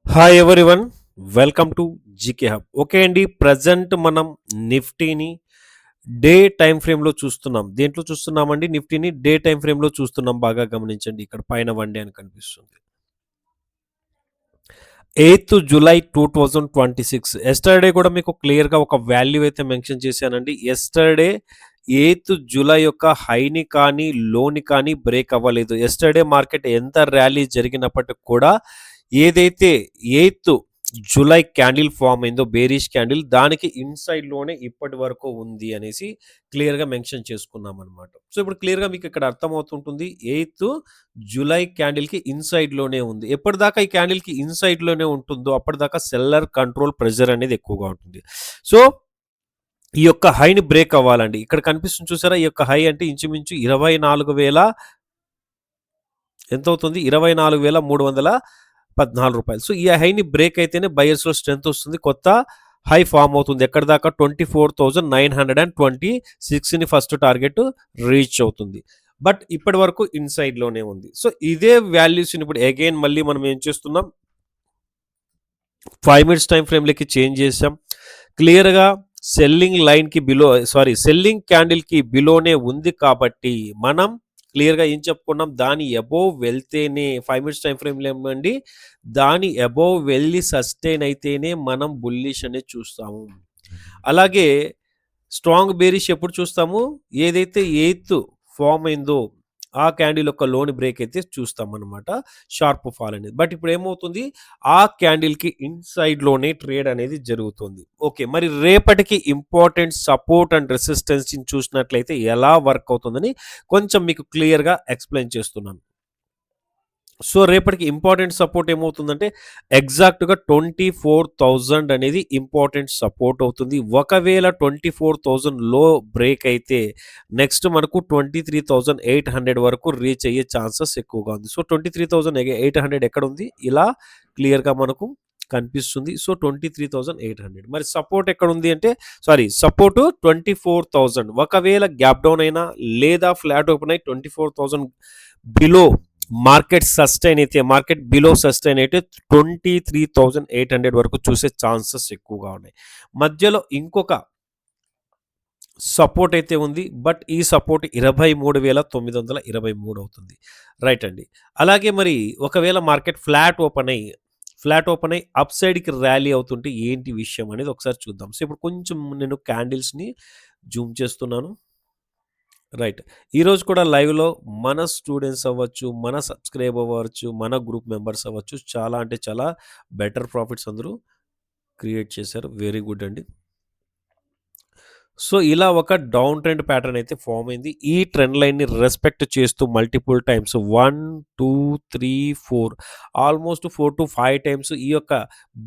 Hi everyone, welcome to GK hub. Okay అండి, present మనం నిఫ్టీని day time ఫ్రేమ్లో చూస్తున్నాం. దేంట్లో చూస్తున్నామండి? నిఫ్టీని డే టైం ఫ్రేమ్లో చూస్తున్నాం. బాగా గమనించండి, ఇక్కడ పైన వన్ డే అని కనిపిస్తుంది. 8th July 2026. ఎస్టర్డే కూడా మీకు క్లియర్గా ఒక వాల్యూ అయితే మెన్షన్ చేశానండి. ఎస్టర్డే 8th జూలై యొక్క హైని కానీ లోని కానీ బ్రేక్ అవ్వలేదు. ఎస్టర్డే మార్కెట్ ఎంత ర్యాలీ జరిగినప్పటికి కూడా ఏదైతే 8th జూలై క్యాండిల్ ఫామ్ అయిందో బేరిష్ క్యాండిల్, దానికి ఇన్సైడ్ లోనే ఇప్పటి వరకు ఉంది అనేసి క్లియర్గా మెన్షన్ చేసుకున్నాం అనమాట. సో ఇప్పుడు క్లియర్గా మీకు ఇక్కడ అర్థమవుతుంటుంది, 8th జూలై క్యాండిల్కి ఇన్సైడ్ లోనే ఉంది. ఎప్పటిదాకా ఈ క్యాండిల్కి ఇన్సైడ్ లోనే ఉంటుందో అప్పటిదాకా సెల్లర్ కంట్రోల్ ప్రెజర్ అనేది ఎక్కువగా ఉంటుంది. సో ఈ యొక్క హైని బ్రేక్ అవ్వాలండి. ఇక్కడ కనిపిస్తుంది చూసారా, ఈ యొక్క హై అంటే ఇంచుమించు 24,000 ఎంత అవుతుంది? 24,314 రూపాయలు. సో ఈ హైని బ్రేక్ అయితేనే బయర్స్లో స్ట్రెంత్ వస్తుంది, కొత్త హై ఫామ్ అవుతుంది. ఎక్కడ దాకా? 24,926ని ఫస్ట్ టార్గెట్ రీచ్ అవుతుంది. బట్ ఇప్పటి వరకు ఇన్సైడ్ లోనే ఉంది. సో ఇదే వాల్యూస్ని ఇప్పుడు అగైన్ మళ్ళీ మనం ఏం చేస్తున్నాం, 5 మినిట్స్ టైం ఫ్రేమ్లోకి చేంజ్ చేసాం. క్లియర్గా సెల్లింగ్ లైన్కి బిలో, సెల్లింగ్ క్యాండిల్కి బిలోనే ఉంది కాబట్టి మనం క్లియర్గా ఏం చెప్పుకున్నాం, దాని అబోవ్ వెళ్తేనే 5 మినిట్స్ టైం ఫ్రేమ్లో ఏమండి, దాని అబోవ్ వెళ్ళి సస్టైన్ అయితేనే మనం బుల్లిష్ అనేది చూస్తాము. అలాగే స్ట్రాంగ్ బేరిష్ ఎప్పుడు చూస్తాము? ఏదైతే 8th ఫామ్ అయిందో ఆ క్యాండిల్ యొక్క లోని బ్రేక్ అయితే చూస్తాం అనమాట, షార్ప్ ఫాల్ అనేది. బట్ ఇప్పుడు ఏమవుతుంది, ఆ క్యాండిల్కి ఇన్సైడ్ లోనే ట్రేడ్ అనేది జరుగుతుంది. ఓకే, మరి రేపటికి ఇంపార్టెంట్ సపోర్ట్ అండ్ రెసిస్టెన్స్ చూసినట్లయితే ఎలా వర్క్ అవుతుందని కొంచెం మీకు క్లియర్గా ఎక్స్ప్లెయిన్ చేస్తున్నాను. సో రేపటికి ఇంపార్టెంట్ సపోర్ట్ ఏమవుతుందంటే ఎగ్జాక్ట్గా 24,000 అనేది ఇంపార్టెంట్ సపోర్ట్ అవుతుంది. ఒకవేళ 24,000 లో బ్రేక్ అయితే నెక్స్ట్ మనకు 23,800 వరకు రీచ్ అయ్యే ఛాన్సెస్ ఎక్కువగా ఉంది. సో 23,800 ఎక్కడ ఉంది? ఇలా క్లియర్గా మనకు కనిపిస్తుంది. సో 23,800. మరి సపోర్ట్ ఎక్కడ ఉంది అంటే, సపోర్ట్ 24,000. ఒకవేళ గ్యాప్ డౌన్ అయినా లేదా ఫ్లాట్ ఓపెన్ అయి 24,000 బిలో మార్కెట్ సస్టైన్ అయితే, మార్కెట్ బిలో సస్టైన్ అయితే 23,800 వరకు చూసే ఛాన్సెస్ ఎక్కువగా ఉన్నాయి. మధ్యలో ఇంకొక సపోర్ట్ అయితే ఉంది, బట్ ఈ సపోర్ట్ 23,923 అవుతుంది. రైట్ అండి. అలాగే మరి ఒకవేళ మార్కెట్ ఫ్లాట్ ఓపెన్ అయ్యి అప్ సైడ్కి ర్యాలీ అవుతుంటే ఏంటి విషయం అనేది ఒకసారి చూద్దాం. సో ఇప్పుడు కొంచెం నేను క్యాండిల్స్ని జూమ్ చేస్తున్నాను. రైట్. ఈరోజు కూడా లైవ్‌లో మన స్టూడెంట్స్ అవ్వచ్చు, మన సబ్స్క్రైబ్ అవ్వచ్చు, మన గ్రూప్ మెంబర్స్ అవ్వచ్చు, చాలా అంటే చాలా బెటర్ ప్రాఫిట్స్ అందరూ క్రియేట్ చేశారు. వెరీ గుడ్ అండి. సో ఇలా ఒక డౌన్ ట్రెండ్ ప్యాటర్న్ అయితే ఫామ్ అయింది. ఈ ట్రెండ్ లైన్‌ని రెస్పెక్ట్ చేస్తూ మల్టిపుల్ టైమ్స్ 1, 2, 3, 4 ఆల్మోస్ట్ 4-5 టైమ్స్ ఈ యొక్క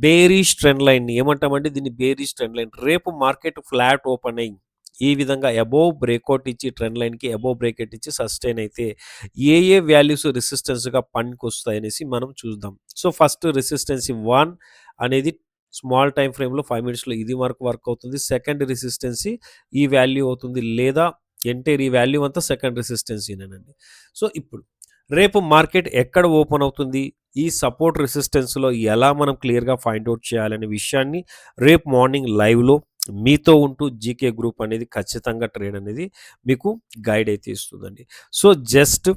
బేరిష్ ట్రెండ్ లైన్‌ని ఏమంటామంటే, దీన్ని బేరిష్ ట్రెండ్ లైన్. రేపు మార్కెట్ ఫ్లాట్ ఓపెన్ అయ్యి ఈ విధంగా అబోవ్ బ్రేక్అవుట్ ఇచ్చి ట్రెండ్ లైన్‌కి అబోవ్ బ్రేక్అవుట్ ఇచ్చి సస్టైన్ అయితే ఏ వాల్యూస్ రెసిస్టెన్స్‌గా పనికొస్తాయనేసి మనం చూద్దాం. సో ఫస్ట్ రెసిస్టెన్స్ 1 అనేది స్మాల్ టైమ్ ఫ్రేమ్‌లో 5 మినిట్స్‌లో ఇది వరకు వర్క్ అవుతుంది. సెకండ్ రెసిస్టెన్సీ ఈ వాల్యూ అవుతుంది, లేదా ఎంటైర్ ఈ వాల్యూ అంతా సెకండ్ రెసిస్టెన్సీనేనండి. సో ఇప్పుడు రేపు మార్కెట్ ఎక్కడ ఓపెన్ అవుతుంది, ఈ సపోర్ట్ రెసిస్టెన్స్‌లో ఎలా మనం క్లియర్‌గా ఫైండ్ ఔట్ చేయాలనే విషయాన్ని రేపు మార్నింగ్ లైవ్‌లో మీతో ఉంటూ జీకే గ్రూప్ అనేది ఖచ్చితంగా ట్రేడ్ అనేది మీకు గైడ్ అయితే ఇస్తుందండి. సో జస్ట్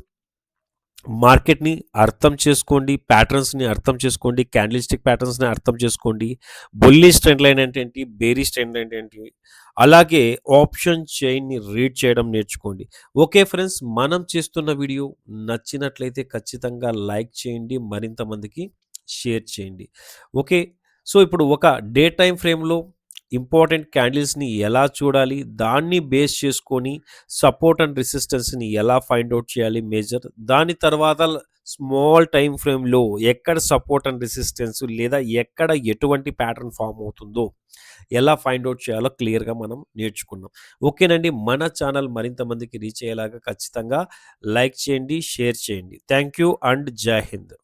మార్కెట్‌ని అర్థం చేసుకోండి, ప్యాటర్న్స్‌ని అర్థం చేసుకోండి, క్యాండిల్ స్టిక్ ప్యాటర్న్స్‌ని అర్థం చేసుకోండి. బుల్లిష్ ట్రెండ్ లైన్ అంటే ఏంటి? బేరిష్ ట్రెండ్ లైన్ ఏంటి? అలాగే ఆప్షన్ చైన్‌ని రీడ్ చేయడం నేర్చుకోండి. ఓకే ఫ్రెండ్స్, మనం చేస్తున్న వీడియో నచ్చినట్లయితే ఖచ్చితంగా లైక్ చేయండి, మరింత మందికి షేర్ చేయండి. ఓకే. సో ఇప్పుడు ఒక డే టైమ్ ఫ్రేమ్‌లో ఇంపార్టెంట్ క్యాండిల్స్‌ని ఎలా చూడాలి, దాన్ని బేస్ చేసుకొని సపోర్ట్ అండ్ రెసిస్టెన్స్‌ని ఎలా ఫైండ్ ఔట్ చేయాలి మేజర్, దాని తర్వాత స్మాల్ టైమ్ ఫ్రేమ్‌లో ఎక్కడ సపోర్ట్ అండ్ రెసిస్టెన్స్ లేదా ఎక్కడ ఎటువంటి ప్యాటర్న్ ఫామ్ అవుతుందో ఎలా ఫైండ్ ఔట్ చేయాలో క్లియర్‌గా మనం నేర్చుకున్నాం. ఓకేనండి. మన ఛానల్ మరింత మందికి రీచ్ అయ్యేలాగా ఖచ్చితంగా లైక్ చేయండి, షేర్ చేయండి. థ్యాంక్ యూ అండ్ జై హింద్.